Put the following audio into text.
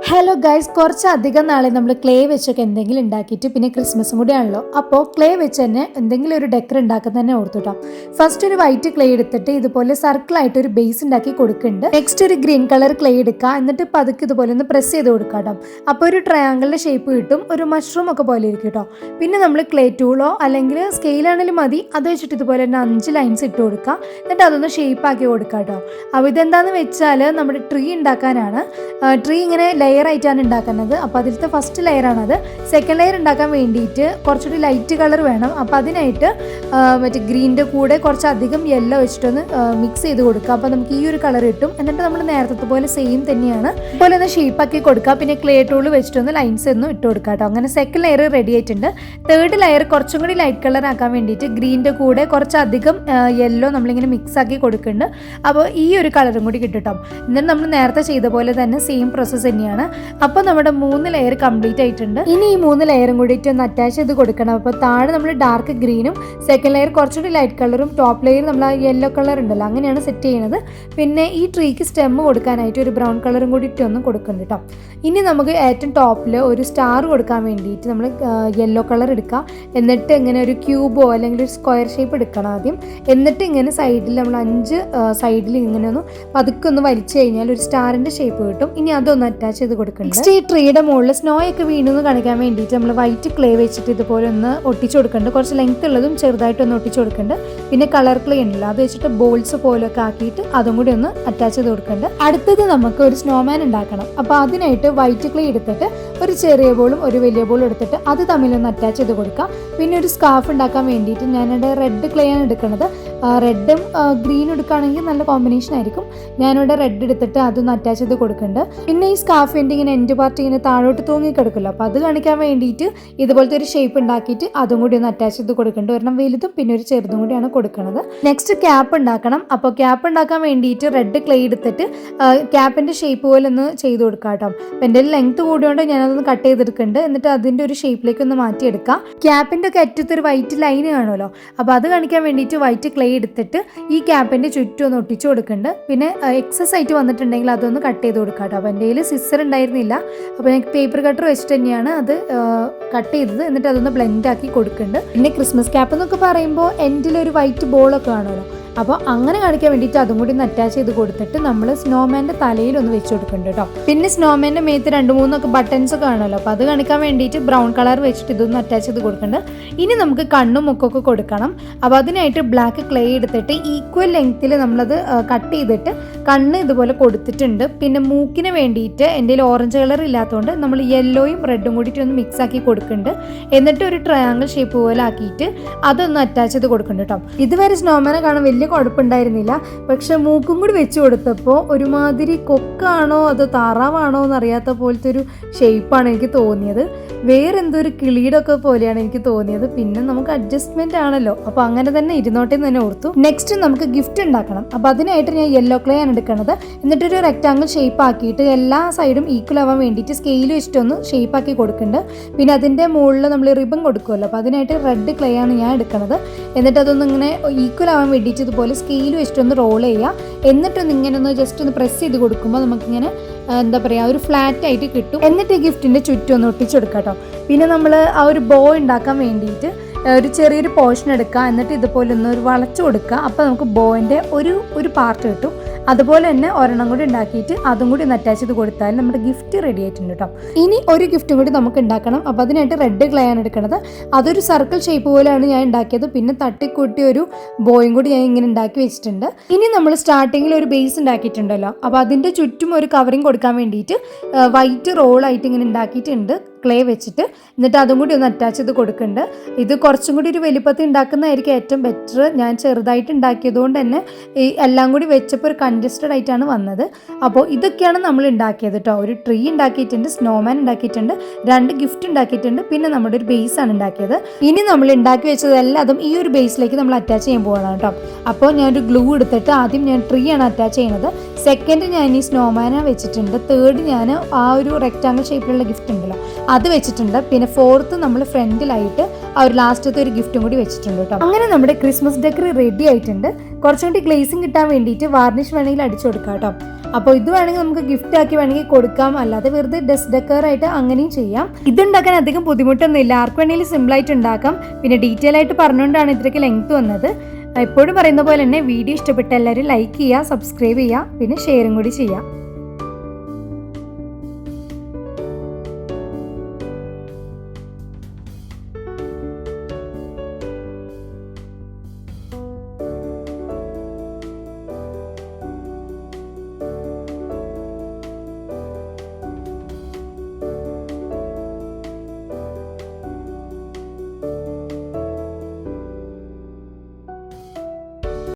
Hello guys, കുറച്ചധികം നാളെ നമ്മൾ ക്ലേ വെച്ചൊക്കെ എന്തെങ്കിലും ഉണ്ടാക്കിയിട്ട് പിന്നെ ക്രിസ്മസും കൂടി ആണല്ലോ. അപ്പോൾ ക്ലേ വെച്ച് തന്നെ എന്തെങ്കിലും ഒരു ഡെക്കർ ഉണ്ടാക്കുന്ന തന്നെ ഓർത്തുട്ടോ. ഫസ്റ്റ് ഒരു വൈറ്റ് ക്ലേ എടുത്തിട്ട് ഇതുപോലെ സർക്കിളായിട്ട് ഒരു ബേസ് ഉണ്ടാക്കി കൊടുക്കുന്നുണ്ട്. നെക്സ്റ്റ് ഒരു ഗ്രീൻ കളർ ക്ലേ എടുക്കുക, എന്നിട്ട് പതുക്കെ ഇതുപോലെ ഒന്ന് പ്രസ് ചെയ്ത് കൊടുക്കുക കേട്ടോ. അപ്പോൾ ഒരു ട്രയാങ്കിളിൻ്റെ ഷേപ്പ് കിട്ടും, ഒരു മഷ്റൂം ഒക്കെ പോലെ ഇരിക്കും കേട്ടോ. പിന്നെ നമ്മൾ ക്ലേ ടൂളോ അല്ലെങ്കിൽ സ്കെയിലാണെങ്കിലും മതി, അത് വെച്ചിട്ട് ഇതുപോലെ തന്നെ 5 ലൈൻസ് ഇട്ട് കൊടുക്കുക. എന്നിട്ട് അതൊന്ന് ഷേപ്പ് ആക്കി കൊടുക്കുക കേട്ടോ. അപ്പോൾ ഇതെന്താണെന്ന് വെച്ചാൽ നമ്മുടെ ട്രീ ഉണ്ടാക്കാനാണ്. ട്രീ ഇങ്ങനെ ലെയർ ആയിട്ടാണ് ഉണ്ടാക്കുന്നത്. അപ്പോൾ അതിലത്തെ ഫസ്റ്റ് ലെയറാണത്. സെക്കൻഡ് ലെയർ ഉണ്ടാക്കാൻ വേണ്ടിയിട്ട് കുറച്ചുകൂടി ലൈറ്റ് കളർ വേണം. അപ്പോൾ അതിനായിട്ട് മറ്റേ ഗ്രീനിൻ്റെ കൂടെ കുറച്ചധികം യെല്ലോ വെച്ചിട്ടൊന്ന് മിക്സ് ചെയ്ത് കൊടുക്കുക. അപ്പോൾ നമുക്ക് ഈ ഒരു കളർ കിട്ടും. എന്നിട്ട് നമ്മൾ നേരത്തെ പോലെ സെയിം തന്നെയാണ് അതുപോലെ ഒന്ന് ഷേപ്പാക്കി കൊടുക്കുക. പിന്നെ ക്ലേ ടൂൾ വെച്ചിട്ടൊന്ന് ലൈൻസ് ഒന്നും ഇട്ട് കൊടുക്കുക കേട്ടോ. അങ്ങനെ സെക്കൻഡ് ലെയർ റെഡി ആയിട്ടുണ്ട്. തേർഡ് ലെയർ കുറച്ചും കൂടി ലൈറ്റ് കളർ ആക്കാൻ വേണ്ടിയിട്ട് ഗ്രീനിൻ്റെ കൂടെ കുറച്ചധികം യെല്ലോ നമ്മളിങ്ങനെ മിക്സ് ആക്കി കൊടുക്കുന്നുണ്ട്. അപ്പോൾ ഈ ഒരു കളറും കൂടി കിട്ടും കേട്ടോ. എന്നിട്ട് നമ്മൾ നേരത്തെ ചെയ്ത പോലെ തന്നെ സെയിം പ്രോസസ്സ് തന്നെയാണ്. അപ്പോൾ നമ്മുടെ 3 ലെയർ കംപ്ലീറ്റ് ആയിട്ടുണ്ട്. ഇനി ഈ 3 ലെയറും കൂടിയിട്ട് ഒന്ന് അറ്റാച്ച് ചെയ്ത് കൊടുക്കണം. അപ്പോൾ താഴെ നമ്മൾ ഡാർക്ക് ഗ്രീനും സെക്കൻഡ് ലെയർ കുറച്ചുകൂടി ലൈറ്റ് കളറും ടോപ്പ് ലെയർ നമ്മൾ ആ യെല്ലോ കളർ ഉണ്ടല്ലോ, അങ്ങനെയാണ് സെറ്റ് ചെയ്യുന്നത്. പിന്നെ ഈ ട്രീക്ക് സ്റ്റെം കൊടുക്കാനായിട്ട് ഒരു ബ്രൗൺ കളറും കൂടി ഇട്ടൊന്നും കൊടുക്കുന്നുണ്ട് കേട്ടോ. ഇനി നമുക്ക് ഏറ്റവും ടോപ്പിൽ ഒരു സ്റ്റാർ കൊടുക്കാൻ വേണ്ടിയിട്ട് നമ്മൾ യെല്ലോ കളർ എടുക്കുക. എന്നിട്ട് ഇങ്ങനെ ഒരു ക്യൂബോ അല്ലെങ്കിൽ ഒരു സ്ക്വയർ ഷേപ്പ് എടുക്കണം ആദ്യം. എന്നിട്ട് ഇങ്ങനെ സൈഡിൽ നമ്മൾ 5 സൈഡിൽ ഇങ്ങനെ ഒന്ന് പതുക്കെ ഒന്ന് വലിച്ചു കഴിഞ്ഞാൽ ഒരു സ്റ്റാറിൻ്റെ ഷേപ്പ് കിട്ടും. ഇനി അതൊന്ന് അറ്റാച്ച് ചെയ്ത് കൊടുക്കണം. നെക്സ്റ്റ് ഈ ട്രീയുടെ മുകളിൽ സ്നോ ഒക്കെ വീണെന്ന് കാണിക്കാൻ വേണ്ടിയിട്ട് നമ്മൾ വൈറ്റ് ക്ലേ വെച്ചിട്ട് ഇതുപോലെ ഒന്ന് ഒട്ടിച്ചു കൊടുക്കുന്നുണ്ട്. കുറച്ച് ലെങ്ത് ഉള്ളതും ചെറുതായിട്ടൊന്ന് ഒട്ടിച്ചു കൊടുക്കുന്നുണ്ട്. പിന്നെ കളർ ക്ലേ ഉണ്ടല്ലോ, അത് വെച്ചിട്ട് ബോൾസ് പോലൊക്കെ ആക്കിയിട്ട് അതും കൂടി ഒന്ന് അറ്റാച്ച് ചെയ്ത് കൊടുക്കുന്നുണ്ട്. അടുത്തത് നമുക്ക് ഒരു സ്നോമാൻ ഉണ്ടാക്കണം. അപ്പോൾ അതിനായിട്ട് വൈറ്റ് ക്ലേ എടുത്തിട്ട് ഒരു ചെറിയ ബോളും ഒരു വലിയ ബോളും എടുത്തിട്ട് അത് തമ്മിലൊന്ന് അറ്റാച്ച് ചെയ്ത് കൊടുക്കുക. പിന്നെ ഒരു സ്കാർഫ് ഉണ്ടാക്കാൻ വേണ്ടിയിട്ട് ഞാനിവിടെ റെഡ് ക്ലേ ആണ് എടുക്കുന്നത്. റെഡും ഗ്രീനും എടുക്കുകയാണെങ്കിൽ നല്ല കോമ്പിനേഷൻ ആയിരിക്കും. ഞാനിവിടെ റെഡ് എടുത്തിട്ട് അതൊന്ന് അറ്റാച്ച് ചെയ്ത് കൊടുക്കുന്നുണ്ട്. പിന്നെ ഈ സ്കാർഫിൻ്റെ ഇങ്ങനെ എൻഡ് പാർട്ട് ഇങ്ങനെ താഴോട്ട് തൂങ്ങി കിടക്കുമല്ലോ, അപ്പോൾ അത് കാണിക്കാൻ വേണ്ടിയിട്ട് ഇതുപോലത്തെ ഒരു ഷേപ്പ് ഉണ്ടാക്കിയിട്ട് അതും കൂടി ഒന്ന് അറ്റാച്ച് ചെയ്ത് കൊടുക്കുന്നുണ്ട്. ഒരെണ്ണം വലുതും പിന്നെ ഒരു ചെറുതും കൂടിയാണ് കൊടുക്കുന്നത്. നെക്സ്റ്റ് ക്യാപ്പ് ഉണ്ടാക്കണം. അപ്പോൾ ക്യാപ്പ് ഉണ്ടാക്കാൻ വേണ്ടിയിട്ട് റെഡ് ക്ലേ എടുത്തിട്ട് ക്യാപ്പിൻ്റെ ഷേപ്പ് പോലെ ഒന്ന് ചെയ്ത് കൊടുക്കാം കേട്ടോ. അപ്പോൾ എൻ്റെ ലെങ്ത് കൂടിയോണ്ട് ഞാനതൊന്ന് കട്ട് ചെയ്തെടുക്കുന്നുണ്ട്. എന്നിട്ട് അതിൻ്റെ ഒരു ഷേപ്പിലേക്ക് ഒന്ന് മാറ്റിയെടുക്കാം. ക്യാപ്പിൻ്റെ ഒക്കെ അറ്റത്തൊരു വൈറ്റ് ലൈൻ കാണുമല്ലോ, അപ്പോൾ അത് കാണിക്കാൻ വേണ്ടിയിട്ട് വൈറ്റ് ക്ലേ എടുത്തിട്ട് ഈ ക്യാപ്പിൻ്റെ ചുറ്റും ഒന്ന് ഒട്ടിച്ചു കൊടുക്കുന്നുണ്ട്. പിന്നെ എക്സസ് ആയിട്ട് വന്നിട്ടുണ്ടെങ്കിൽ അതൊന്ന് കട്ട് ചെയ്ത് കൊടുക്കാം കേട്ടോ. അപ്പോൾ എൻ്റെ കയ്യിൽ സിസർ ഉണ്ടായിരുന്നില്ല, അപ്പോൾ ഞാൻ പേപ്പർ കട്ടർ വെച്ചിട്ട് തന്നെയാണ് അത് കട്ട് ചെയ്തത്. എന്നിട്ട് അതൊന്ന് ബ്ലെൻഡ് ആക്കി കൊടുക്കുന്നുണ്ട്. പിന്നെ ക്രിസ്മസ് ക്യാപ്പ് എന്നൊക്കെ പറയുമ്പോൾ എൻഡിലൊരു വൈറ്റ് ബോളൊക്കെ കാണുമല്ലോ, അപ്പോൾ അങ്ങനെ കാണിക്കാൻ വേണ്ടിയിട്ട് അതും കൂടി ഒന്ന് അറ്റാച്ച് ചെയ്ത് കൊടുത്തിട്ട് നമ്മൾ സ്നോമാൻ്റെ തലയിൽ ഒന്ന് വെച്ച് കൊടുക്കുന്നുണ്ട് കേട്ടോ. പിന്നെ സ്നോമാൻ്റെ മേത്ത് 2-3 ബട്ടൺസ് ഒക്കെ കാണുമല്ലോ, അപ്പോൾ അത് കാണിക്കാൻ വേണ്ടിയിട്ട് ബ്രൗൺ കളർ വെച്ചിട്ട് ഇതൊന്ന് അറ്റാച്ച് ചെയ്ത് കൊടുക്കുന്നുണ്ട്. ഇനി നമുക്ക് കണ്ണും മുക്കൊക്കെ കൊടുക്കണം. അപ്പോൾ അതിനായിട്ട് ബ്ലാക്ക് ക്ലേ എടുത്തിട്ട് ഈക്വൽ ലെങ്ത്തിൽ നമ്മളത് കട്ട് ചെയ്തിട്ട് കണ്ണ് ഇതുപോലെ കൊടുത്തിട്ടുണ്ട്. പിന്നെ മൂക്കിന് വേണ്ടിയിട്ട് എൻ്റെ കയ്യിൽ ഓറഞ്ച് കളർ ഇല്ലാത്തതുകൊണ്ട് നമ്മൾ യെല്ലോയും റെഡും കൂടിയിട്ട് ഒന്ന് മിക്സ് ആക്കി കൊടുക്കുന്നുണ്ട്. എന്നിട്ട് ഒരു ട്രയാങ്കിൾ ഷേപ്പ് പോലെ ആക്കിയിട്ട് അതൊന്ന് അറ്റാച്ച് ചെയ്ത് കൊടുക്കുന്നുണ്ട് കേട്ടോ. ഇതുവരെ സ്നോമാനെ കാണാൻ വലിയ കുഴപ്പമുണ്ടായിരുന്നില്ല, പക്ഷെ മൂക്കും കൂടി വെച്ച് കൊടുത്തപ്പോൾ ഒരുമാതിരി കൊക്കാണോ അതോ താറാവാണോ എന്നറിയാത്ത പോലത്തെ ഒരു ഷേപ്പാണ് എനിക്ക് തോന്നിയത്. വേറെ എന്തോ ഒരു കിളിയുടെ ഒക്കെ പോലെയാണ് എനിക്ക് തോന്നിയത്. പിന്നെ നമുക്ക് അഡ്ജസ്റ്റ്മെന്റ് ആണല്ലോ, അപ്പോൾ അങ്ങനെ തന്നെ ഇരുന്നോട്ടെ എന്ന് തന്നെ ഓർത്തു. നെക്സ്റ്റ് നമുക്ക് ഗിഫ്റ്റ് ഉണ്ടാക്കണം. അപ്പോൾ അതിനായിട്ട് ഞാൻ യെല്ലോ ക്ലേ ആണ് എടുക്കുന്നത്. എന്നിട്ടൊരു റെക്റ്റാങ്കിൾ ഷേപ്പ് ആക്കിയിട്ട് എല്ലാ സൈഡും ഈക്വൽ ആവാൻ വേണ്ടിയിട്ട് സ്കെയിൽ വെച്ചിട്ടൊന്ന് ഷേപ്പ് ആക്കി കൊടുക്കുന്നുണ്ട്. പിന്നെ അതിൻ്റെ മുകളിൽ നമ്മൾ റിബൺ കൊടുക്കുമല്ലോ, അപ്പോൾ അതിനായിട്ട് റെഡ് ക്ലേ ആണ് ഞാൻ എടുക്കുന്നത്. എന്നിട്ട് അതൊന്ന് ഇങ്ങനെ ഈക്വൽ ആവാൻ വേണ്ടിയിട്ട് ഇതുപോലെ സ്കെയിൽ വെച്ചിട്ടൊന്ന് റോൾ ചെയ്യുക. എന്നിട്ടൊന്ന് ഇങ്ങനെ ഒന്ന് ജസ്റ്റ് ഒന്ന് പ്രസ് ചെയ്ത് കൊടുക്കുമ്പോൾ നമുക്കിങ്ങനെ എന്താ പറയുക, ഒരു ഫ്ലാറ്റ് ആയിട്ട് കിട്ടും. എന്നിട്ട് ഈ ഗിഫ്റ്റിൻ്റെ ചുറ്റും ഒന്ന് ഒട്ടിച്ചെടുക്കാം കേട്ടോ. പിന്നെ നമ്മൾ ആ ഒരു ബോ ഉണ്ടാക്കാൻ വേണ്ടിയിട്ട് ഒരു ചെറിയൊരു പോർഷൻ എടുക്കുക. എന്നിട്ട് ഇതുപോലെ ഒന്ന് ഒരു വളച്ചു കൊടുക്കുക. അപ്പോൾ നമുക്ക് ബോയിൻ്റെ ഒരു പാർട്ട് കിട്ടും. അതുപോലെ തന്നെ ഒരെണ്ണം കൂടി ഉണ്ടാക്കിയിട്ട് അതും കൂടി ഒന്ന് അറ്റാച്ച് ചെയ്ത് കൊടുത്താൽ നമ്മുടെ ഗിഫ്റ്റ് റെഡി ആയിട്ടുണ്ട് കേട്ടോ. ഇനി ഒരു ഗിഫ്റ്റും കൂടി നമുക്ക് ഉണ്ടാക്കണം. അപ്പോൾ അതിനായിട്ട് റെഡ് ക്ലേ ആണ് എടുക്കുന്നത്. അതൊരു സർക്കിൾ ഷേപ്പ് പോലെയാണ് ഞാൻ ഉണ്ടാക്കിയത്. പിന്നെ തട്ടിക്കൂട്ടി ഒരു ബോയും കൂടി ഞാൻ ഇങ്ങനെ ഉണ്ടാക്കി വെച്ചിട്ടുണ്ട്. ഇനി നമ്മൾ സ്റ്റാർട്ടിങ്ങിൽ ഒരു ബേസ് ഉണ്ടാക്കിയിട്ടുണ്ടല്ലോ, അപ്പോൾ അതിൻ്റെ ചുറ്റും ഒരു കവറിങ് കൊടുക്കാൻ വേണ്ടിയിട്ട് വൈറ്റ് റോളായിട്ട് ഇങ്ങനെ ഉണ്ടാക്കിയിട്ടുണ്ട് ക്ലേ വെച്ചിട്ട്. എന്നിട്ട് അതും കൂടി ഒന്ന് അറ്റാച്ച് ചെയ്ത് കൊടുക്കുന്നുണ്ട്. ഇത് കുറച്ചും കൂടി ഒരു വലിപ്പത്തിൽ ഉണ്ടാക്കുന്നതായിരിക്കും ഏറ്റവും ബെറ്റർ. ഞാൻ ചെറുതായിട്ട് ഉണ്ടാക്കിയതുകൊണ്ട് തന്നെ ഈ എല്ലാം കൂടി വെച്ചപ്പോൾ ഒരു കൺജസ്റ്റഡ് ആയിട്ടാണ് വന്നത്. അപ്പോൾ ഇതൊക്കെയാണ് നമ്മൾ ഉണ്ടാക്കിയത് കേട്ടോ. ഒരു ട്രീ ഉണ്ടാക്കിയിട്ടുണ്ട്, സ്നോമാൻ ഉണ്ടാക്കിയിട്ടുണ്ട്, 2 ഗിഫ്റ്റ് ഉണ്ടാക്കിയിട്ടുണ്ട്, പിന്നെ നമ്മുടെ ഒരു ബേസ് ആണ് ഉണ്ടാക്കിയത്. ഇനി നമ്മൾ ഉണ്ടാക്കി വെച്ചതെല്ലാം അതും ഈ ഒരു ബേസിലേക്ക് നമ്മൾ അറ്റാച്ച് ചെയ്യാൻ പോകണം കേട്ടോ. അപ്പോൾ ഞാനൊരു ഗ്ലൂ എടുത്തിട്ട് ആദ്യം ഞാൻ ട്രീ ആണ് അറ്റാച്ച് ചെയ്യുന്നത്. സെക്കൻഡ് ഞാൻ ഈ സ്നോമാനെ വെച്ചിട്ടുണ്ട്. തേർഡ് ഞാൻ ആ ഒരു റെക്റ്റാങ്കിൾ ഷേപ്പിലുള്ള ഗിഫ്റ്റ് ഉണ്ടല്ലോ അത് വെച്ചിട്ടുണ്ട്. പിന്നെ ഫോർത്ത് നമ്മൾ ഫ്രണ്ടിലായിട്ട് ആ ഒരു ലാസ്റ്റത്തെ ഒരു ഗിഫ്റ്റും കൂടി വെച്ചിട്ടുണ്ട് കേട്ടോ. അങ്ങനെ നമ്മുടെ ക്രിസ്മസ് ഡെക്കർ റെഡി ആയിട്ടുണ്ട്. കുറച്ചുകൂടി ഗ്ലേസിങ് കിട്ടാൻ വേണ്ടിയിട്ട് വാർണിഷ് വേണമെങ്കിൽ അടിച്ചു കൊടുക്കാം കേട്ടോ. അപ്പോൾ ഇത് വേണമെങ്കിൽ നമുക്ക് ഗിഫ്റ്റ് ആക്കി വേണമെങ്കിൽ കൊടുക്കാം, അല്ലാതെ വെറുതെ ഡെസ്ക് ഡെക്കറായിട്ട് അങ്ങനെയും ചെയ്യാം. ഇതുണ്ടാക്കാൻ അധികം ബുദ്ധിമുട്ടൊന്നും ഇല്ല, ആർക്ക് വേണമെങ്കിലും സിമ്പിളായിട്ട് ഉണ്ടാക്കാം. പിന്നെ ഡീറ്റെയിൽ ആയിട്ട് പറഞ്ഞുകൊണ്ടാണ് ഇത്രയ്ക്ക് ലെങ്ത് വന്നത്. എപ്പോഴും പറയുന്ന പോലെ തന്നെ വീഡിയോ ഇഷ്ടപ്പെട്ട എല്ലാവരും ലൈക്ക് ചെയ്യുക, സബ്സ്ക്രൈബ് ചെയ്യുക, പിന്നെ ഷെയറും കൂടി ചെയ്യാം.